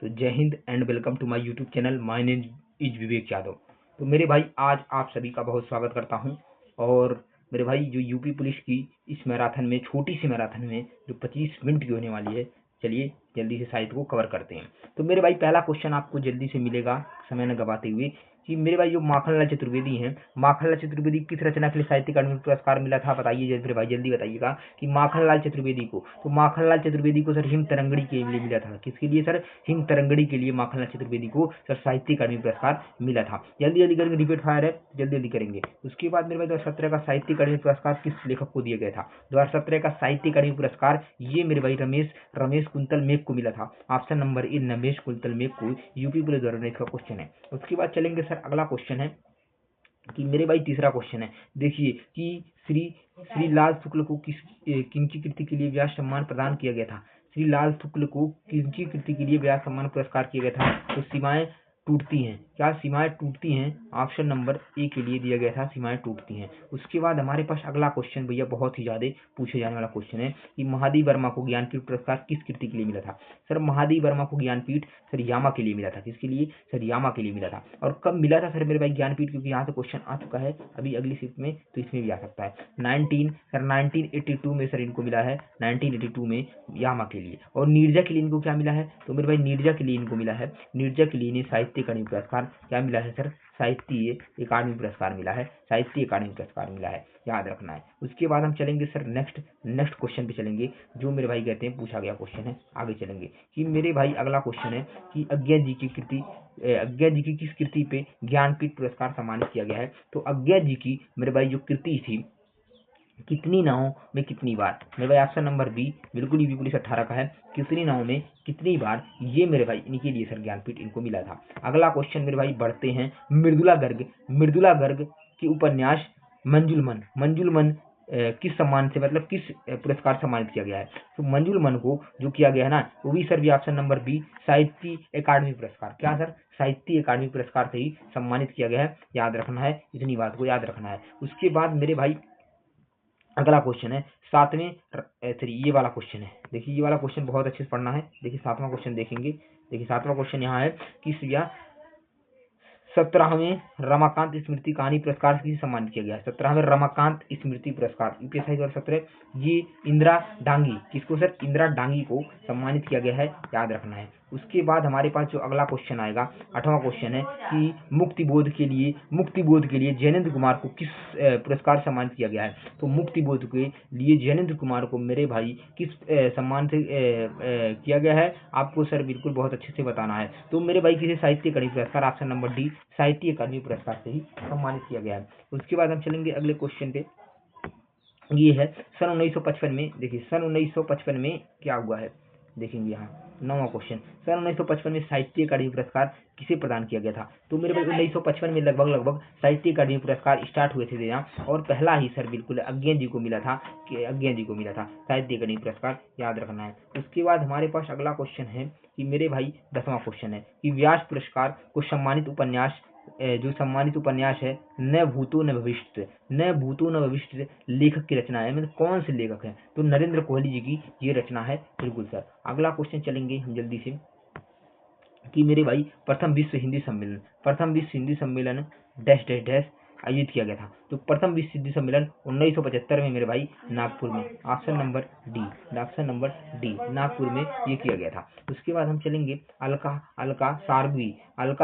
तो जय हिंद and welcome to my YouTube channel. My name is Vivek Yadav. तो मेरे भाई आज आप सभी का बहुत स्वागत करता हूं। और मेरे भाई जो यूपी पुलिस की इस मैराथन में, छोटी सी मैराथन में जो 25 मिनट की होने वाली है, चलिए जल्दी से साहित्य को कवर करते हैं। तो मेरे भाई पहला क्वेश्चन आपको जल्दी से मिलेगा समय न गवाते हुए कि मेरे भाई जो माखनलाल चतुर्वेदी हैं, माखनलाल चतुर्वेदी किस रचना के लिए साहित्य अकादमी पुरस्कार मिला था? बताइए मेरे भाई, जल्दी बताइएगा कि माखनलाल चतुर्वेदी को। तो माखनलाल चतुर्वेदी को सर हिम तरंगड़ी के लिए मिला था। किसके लिए सर? हिम तरंगड़ी के लिए माखनलाल चतुर्वेदी को सर साहित्य अकादमी पुरस्कार मिला था। जल्दी जल्दी करेंगे, रिपीट फायर है, जल्दी जल्दी करेंगे। उसके बाद मेरे भाई 2017 का साहित्य अकादमी पुरस्कार किस लेखक को दिया गया था? 2017 का साहित्य अकादमी पुरस्कार ये मेरे भाई रमेश कुंतल मेघ को मिला था। Option number A Ramesh quintal मेघ को यूपी पुलिस द्वारा इसका क्वेश्चन है। उसके बाद चलेंगे सर, अगला क्वेश्चन है कि मेरे भाई तीसरा क्वेश्चन है, देखिए कि श्री लाल शुक्ल को किनकी कृति के लिए व्यास सम्मान प्रदान किया गया था? श्री लाल शुक्ल को किनकी कृति के लिए व्यास सम्मान पुरस्कार किया गया था? तो सीमाएं टूटती हैं। क्या सीमाएं टूटती हैं? ऑप्शन नंबर ए के लिए दिया गया था, सीमाएं टूटती हैं। उसके बाद हमारे पास अगला क्वेश्चन भैया बहुत ही ज्यादा पूछे जाने वाला क्वेश्चन है कि महादेव वर्मा को ज्ञानपीठ पुरस्कार किस कृति के लिए मिला था? सर महादेव वर्मा को ज्ञानपीठ सर यामा के लिए मिला था। किसके लिए? सर यामा के लिए मिला था। और कब मिला था सर मेरे भाई ज्ञानपीठ? क्योंकि यहाँ से क्वेश्चन आ चुका है अभी अगली शिफ्ट में, तो इसमें भी आ सकता है। 1982 में सर इनको मिला है, 1982 में यामा के लिए। और नीरजा के लिए इनको क्या मिला है? तो मेरे भाई नीरजा के लिए इनको मिला है, नीरजा के लिए साहित्य अकादमी पुरस्कार क्या मिला है सर? साहित्य अकादमी पुरस्कार मिला है, साहित्य अकादमी पुरस्कार मिला है, याद रखना है। उसके बाद हम चलेंगे सर नेक्स्ट क्वेश्चन पे चलेंगे, जो मेरे भाई कहते हैं पूछा गया क्वेश्चन है। आगे चलेंगे कि मेरे भाई अगला क्वेश्चन है कि अज्ञा जी की किस कृति पे ज्ञानपीठ पुरस्कार सम्मानित किया गया है? तो अज्ञा जी की मेरे भाई जो कृति थी, कितनी नावों में कितनी बार? मेरे भाई ऑप्शन नंबर बी बिल्कुल यूपी पुलिस 18 का है, कितनी नावों में कितनी बार, ये मेरे भाई इनके लिए सर ज्ञानपीठ इनको मिला था। अगला क्वेश्चन मेरे भाई बढ़ते हैं, मृदुला गर्ग की उपन्यास मंजुल मन किस सम्मान से, मतलब किस पुरस्कार सम्मानित किया गया है? तो मंजुल मन को जो किया गया है ना, वो भी सर भी ऑप्शन नंबर बी साहित्य अकादमी पुरस्कार, क्या सर? साहित्य अकादमी पुरस्कार से ही सम्मानित किया गया है, याद रखना है, इतनी बात को याद रखना है। उसके बाद मेरे भाई अगला क्वेश्चन है ये वाला क्वेश्चन है। देखिए ये वाला क्वेश्चन बहुत अच्छे से पढ़ना है। देखिए 7वां क्वेश्चन देखेंगे। देखिए 7वां क्वेश्चन यहाँ है कि 17वें रमाकांत स्मृति कहानी पुरस्कार से सम्मानित किया गया है। 17वें रमाकांत स्मृति पुरस्कार यूपीएससी 2017, ये इंदिरा डांगी, किसको सर? इंदिरा डांगी को सम्मानित किया गया है, याद रखना है। उसके बाद हमारे पास जो अगला क्वेश्चन आएगा, 8वां क्वेश्चन है कि मुक्तिबोध के लिए जैनेंद्र कुमार को किस पुरस्कार सम्मानित किया गया है? तो मुक्तिबोध के लिए जैनेंद्र कुमार को मेरे भाई किस सम्मान से किया गया है? आपको सर बिल्कुल बहुत अच्छे से बताना है। तो मेरे भाई किसी साहित्य अकादमी पुरस्कार, ऑप्शन नंबर डी साहित्य अकादमी पुरस्कार से ही सम्मानित किया गया है। उसके बाद हम चलेंगे अगले क्वेश्चन पे, ये है सन 1955 में। देखिए सन 1955 में क्या हुआ है, देखेंगे यहाँ 9वां क्वेश्चन, सन 1955 में साहित्य अकादमी पुरस्कार किसे प्रदान किया गया था? तो मेरे भाई 1955 में लगभग साहित्य अकादमी पुरस्कार स्टार्ट हुए थे देना, और पहला ही सर बिल्कुल अज्ञा जी को मिला था, साहित्य अकादमी पुरस्कार, याद रखना है। उसके बाद हमारे पास अगला क्वेश्चन है कि मेरे भाई 10वां क्वेश्चन है कि व्यास पुरस्कार को सम्मानित उपन्यास, जो सम्मानित उपन्यास है न भूतो न भविष्य लेखक की रचना है, मतलब कौन से लेखक है? तो नरेंद्र कोहली जी की ये रचना है, बिल्कुल सर। अगला क्वेश्चन चलेंगे हम जल्दी से कि मेरे भाई प्रथम विश्व हिंदी सम्मेलन डैश डैश डैश आयोजित किया गया था। तो प्रथम विश्व हिंदी सम्मेलन 1975 में मेरे भाई नागपुर में, ऑप्शन नंबर डी नागपुर में ये किया गया था। उसके बाद हम चलेंगे अलका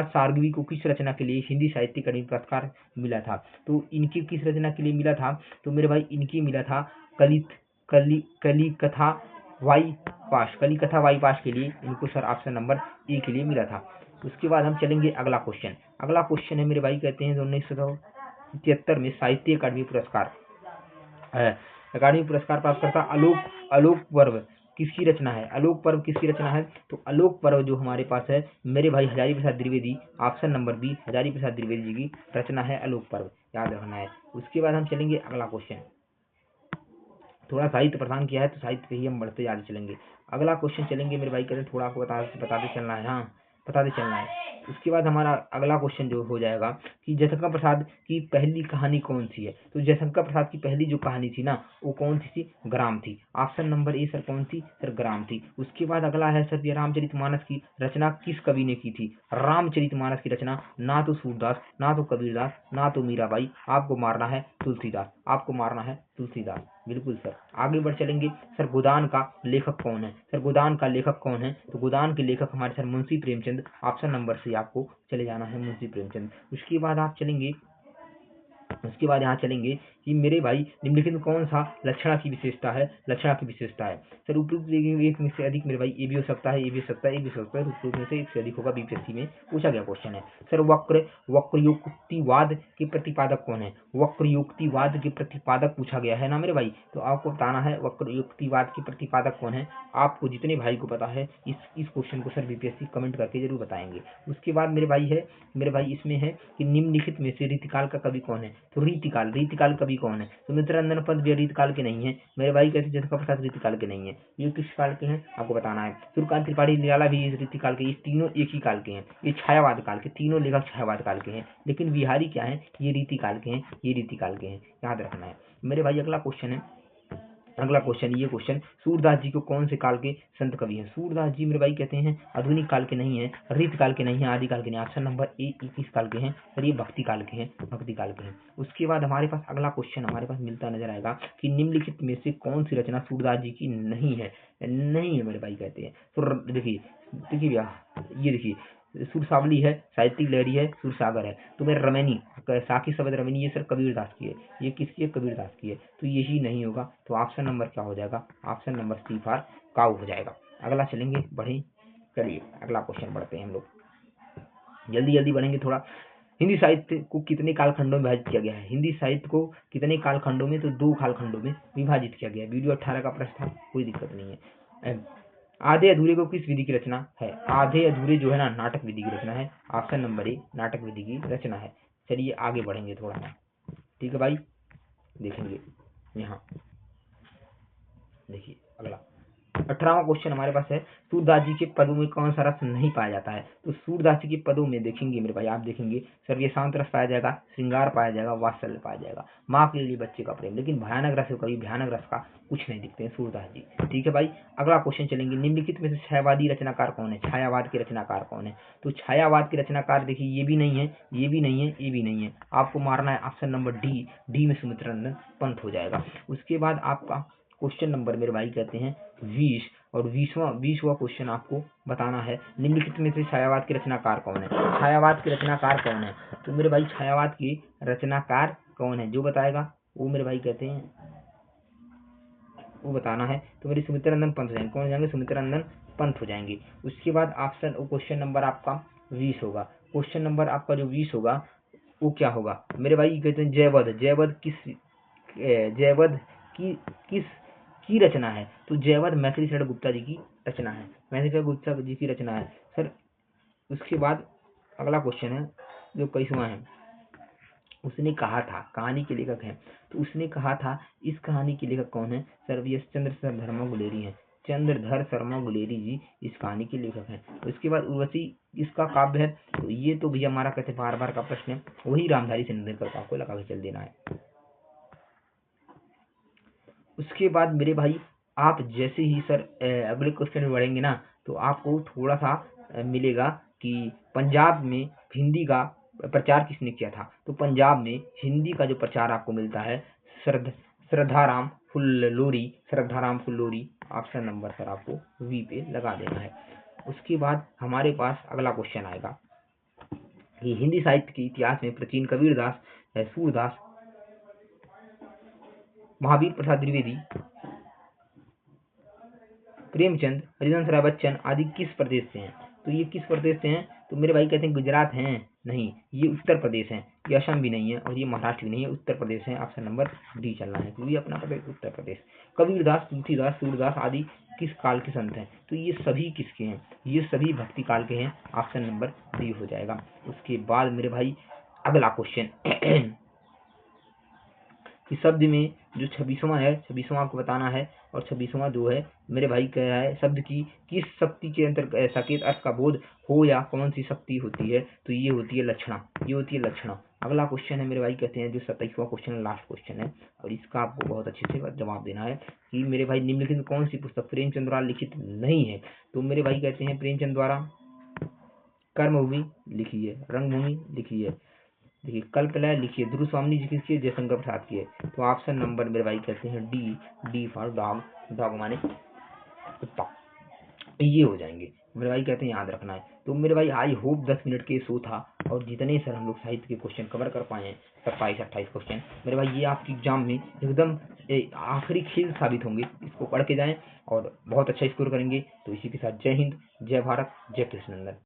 सार्गवी को किस रचना के लिए हिंदी साहित्य अकादमी पुरस्कार मिला था? तो इनकी किस रचना के लिए मिला था? तो मेरे भाई इनकी मिला था कली कथा वाई पास के लिए इनको सर ऑप्शन नंबर ए के लिए मिला था। उसके बाद हम चलेंगे अगला क्वेश्चन है मेरे भाई, कहते हैं 1973 में साहित्य अकादमी पुरस्कार प्राप्त करता आलोक पर्व किसकी रचना है? तो आलोक पर्व जो हमारे पास है मेरे भाई Hazari Prasad Dwivedi, option number B Hazari Prasad Dwivedi ji की रचना है आलोक पर्व, याद रखना है। उसके बाद हम चलेंगे अगला क्वेश्चन, थोड़ा साहित्य प्रदान किया है तो साहित्य पे ही हम बढ़ते आगे चलेंगे। अगला क्वेश्चन चलेंगे मेरे भाई, कहते थोड़ा आपको बताते चलना है, हाँ बताते चलना है। उसके बाद हमारा अगला क्वेश्चन जो हो जाएगा कि जयशंकर प्रसाद की पहली कहानी कौन सी है। तो जयशंकर प्रसाद की पहली जो कहानी थी ना वो कौन सी थी, ग्राम थी। ऑप्शन नंबर ए सर कौन थी, सर ग्राम थी। उसके बाद अगला है सर ये रामचरितमानस की रचना किस कवि ने की थी। रामचरितमानस की रचना ना तो सूरदास, ना तो कबीरदास, ना तो मीराबाई, आपको मारना है तुलसीदास, आपको मारना है तुलसीदास। बिल्कुल सर। आगे बढ़ चलेंगे सर गोदान का लेखक कौन है। सर गोदान का लेखक कौन है, तो गोदान के लेखक हमारे sir Munshi Premchand. Option number से आपको चले जाना है मुंशी प्रेमचंद। उसके बाद आप चलेंगे, उसके बाद यहाँ चलेंगे कि मेरे भाई निम्नलिखित में कौन सा लक्षणा की विशेषता है, लक्षणा की विशेषता है। सर उपयुक्त एक में से अधिक मेरे भाई ये भी हो सकता है, ये भी हो सकता है, ये भी हो सकता है, उपयुक्त में से एक से अधिक होगा। बीपीएससी में पूछा गया क्वेश्चन है। सर वक्रयुक्तिवाद के प्रतिपादक कौन है। वक्रयुक्तिवाद के प्रतिपादक पूछा गया है ना मेरे भाई, तो आपको बताना है वक्रयुक्तिवाद के प्रतिपादक कौन है। आपको जितने भाई को पता है इस क्वेश्चन को सर बीपीएससी कमेंट करके जरूर बताएंगे। उसके बाद मेरे भाई है, मेरे भाई इसमें है कि निम्नलिखित में से रीतिकाल का कवि कौन है। तो रीतिकाल कवि कौन है, तो सुमित्रानंद पंत भी रीतिकाल के नहीं है मेरे भाई। कहते जयशंकर प्रसाद रीतिकाल के नहीं है, ये किस काल के हैं आपको बताना है। सूर्यकांत त्रिपाठी निराला भी इस रीतिकाल के, ये तीनों एक ही काल के हैं। ये छायावाद काल के, तीनों लेखक छायावाद काल के हैं। लेकिन बिहारी क्या है, ये रीतिकाल के हैं, ये रीतिकाल के हैं, याद रखना है मेरे भाई। अगला क्वेश्चन है, अगला क्वेश्चन ये क्वेश्चन सूरदास जी को कौन से काल के संत कवि हैं। सूरदास जी मेरे भाई कहते हैं आधुनिक काल के नहीं है, रीत काल के नहीं है, आदि काल के नहीं। ऑप्शन नंबर ए 21 काल के हैं और ये भक्ति काल के हैं, भक्ति काल के हैं। उसके बाद हमारे पास अगला क्वेश्चन हमारे पास मिलता नजर आएगा कि निम्नलिखित में से कौन सी रचना सूरदास जी की नहीं है, नहीं है मेरे भाई कहते हैं। तो देखिए देखिए भैया, ये देखिए सुरसावली है, साहित्यिक लहरी है, सुरसागर है। तो मेरा रमैनी साखी शब्द रमैनी ये सर कबीरदास की है, ये किसकी है, कबीरदास की है। तो यही नहीं होगा, तो ऑप्शन नंबर क्या हो जाएगा, ऑप्शन नंबर सी फॉर काऊ हो जाएगा। अगला चलेंगे, बढ़े चलिए अगला क्वेश्चन बढ़ते हैं हम लोग, जल्दी जल्दी बढ़ेंगे थोड़ा। हिंदी साहित्य को कितने कालखंडों में विभाजित किया गया है। हिंदी साहित्य को कितने कालखंडों में, तो 2 कालखंडों में विभाजित किया गया है। वीडियो 18 का प्रश्न था, कोई दिक्कत नहीं है। आधे अधूरे को किस विधि की रचना है। आधे अधूरे जो है ना नाटक विधि की रचना है। ऑप्शन नंबर ए नाटक विधि की रचना है। चलिए आगे बढ़ेंगे थोड़ा, ठीक है भाई। देखेंगे यहाँ, देखिए अगला 18वां क्वेश्चन हमारे पास है सूरदास जी के पदों में कौन सा रस नहीं पाया जाता है। तो सूरदास जी के पदों में देखेंगे मेरे भाई, आप देखेंगे सर्व शांत रस पाया जाएगा, श्रृंगार पाया जाएगा, वात्सल्य पाया जाएगा, माँ के लिए बच्चे का प्रेम। लेकिन भयानक रस, कभी भयानक रस का कुछ नहीं दिखते हैं सूरदास जी, ठीक है भाई। अगला क्वेश्चन चलेंगे, निम्नलिखित में से छायावादी रचनाकार कौन है। छायावाद के रचनाकार कौन है। तो छायावाद के रचनाकार देखिए ये भी नहीं है, ये भी नहीं है, ये भी नहीं है। आपको मारना है ऑप्शन नंबर डी, डी में सुमित्रानंद पंत हो जाएगा। उसके बाद आपका क्वेश्चन नंबर मेरे भाई कहते हैं 20 और 20वां क्वेश्चन आपको बताना है निम्नलिखित में से छायावाद के रचनाकार कौन है। छायावाद के रचनाकार कौन है, तो मेरे भाई छायावाद के रचनाकार कौन है जो बताएगा वो मेरे भाई कहते हैं, वो बताना है। तो मेरी सुमित्रानंद पंत हो जाएंगे, कौन हो जाएंगे, सुमित्रानंद पंत हो जाएंगे। उसके बाद ऑप्शन क्वेश्चन नंबर आपका 20 होगा। क्वेश्चन नंबर आपका जो 20 होगा वो क्या होगा मेरे भाई कहते हैं जयवध। जयवध की रचना है। तो जयवध मैथिली शरण गुप्ता जी की रचना है, मैथिली शरण गुप्ता जी की रचना है सर। उसके बाद अगला क्वेश्चन है जो 21वां है, उसने कहा था, कहानी के लेखक हैं, तो उसने कहा था इस कहानी के लेखक कौन है सर। ये चंद्रधर शर्मा गुलेरी हैं, चंद्रधर शर्मा गुलेरी जी इस कहानी के लेखक हैं। उसके बाद उर्वशी इसका काव्य है, तो ये तो भैया हमारा कहते बार बार का प्रश्न है, वही रामधारी सिंह का आपको लगा के चल देना है। उसके बाद मेरे भाई आप जैसे ही सर अगले क्वेश्चन में बढ़ेंगे ना, तो आपको थोड़ा सा मिलेगा कि पंजाब में हिंदी का प्रचार किसने किया था। तो पंजाब में हिंदी का जो प्रचार आपको मिलता है Shraddharam Phillauri, Shraddharam Phillauri. Option number sir आपको वी पे लगा देना है। उसके बाद हमारे पास अगला क्वेश्चन आएगा कि हिंदी साहित्य के इतिहास में प्राचीन कबीरदास, सूरदास, महावीर प्रसाद द्विवेदी, प्रेमचंद, हरिवंश राय बच्चन आदि किस प्रदेश से हैं। तो ये किस प्रदेश से हैं, तो मेरे भाई कहते हैं गुजरात हैं, नहीं ये उत्तर प्रदेश है, ये असम भी नहीं है और ये महाराष्ट्र भी नहीं है, उत्तर प्रदेश है। ऑप्शन नंबर डी चलना है, क्योंकि अपना प्रदेश उत्तर प्रदेश। कबीरदास, तुलसीदास, सूरदास आदि किस काल के संत हैं, तो ये सभी किसके हैं, ये सभी भक्ति काल के हैं। ऑप्शन नंबर डी हो जाएगा। उसके बाद मेरे भाई अगला क्वेश्चन कि शब्द में जो 26वां है, 26वां आपको बताना है। और 26वां जो है मेरे भाई क्या है, शब्द की किस शक्ति के अंतर्गत साकेत अर्थ का बोध हो या कौन सी शक्ति होती है, तो ये होती है लक्षणा, ये होती है लक्षणा। अगला क्वेश्चन है मेरे भाई कहते हैं जो 27वां क्वेश्चन है, लास्ट क्वेश्चन है, और इसका आपको बहुत अच्छे से जवाब देना है कि मेरे भाई निम्नलिखित में कौन सी पुस्तक प्रेमचंद द्वारा लिखित नहीं है। तो मेरे भाई कहते हैं प्रेमचंद द्वारा कर्मभूमि लिखी है, रंगभूमि लिखी है, देखिए कल्पलय लिखिए, ध्रुव स्वामी जी की है, जयशंकर प्रसाद की है। तो ऑप्शन नंबर मेरे भाई कहते हैं डी फॉर डॉग, डॉग माने कुत्ता, ये हो जाएंगे मेरे भाई कहते हैं, याद रखना है। तो मेरे भाई आई होप 10 मिनट के शो था और जितने सर हम लोग साहित्य के क्वेश्चन कवर कर पाए हैं 27-28 क्वेश्चन मेरे भाई, ये आपकी एग्जाम में एकदम आखिरी खेल साबित होंगे। इसको पढ़ के जाएं और बहुत अच्छा स्कोर करेंगे। तो इसी के साथ जय हिंद, जय भारत, जय कृष्ण नंदन।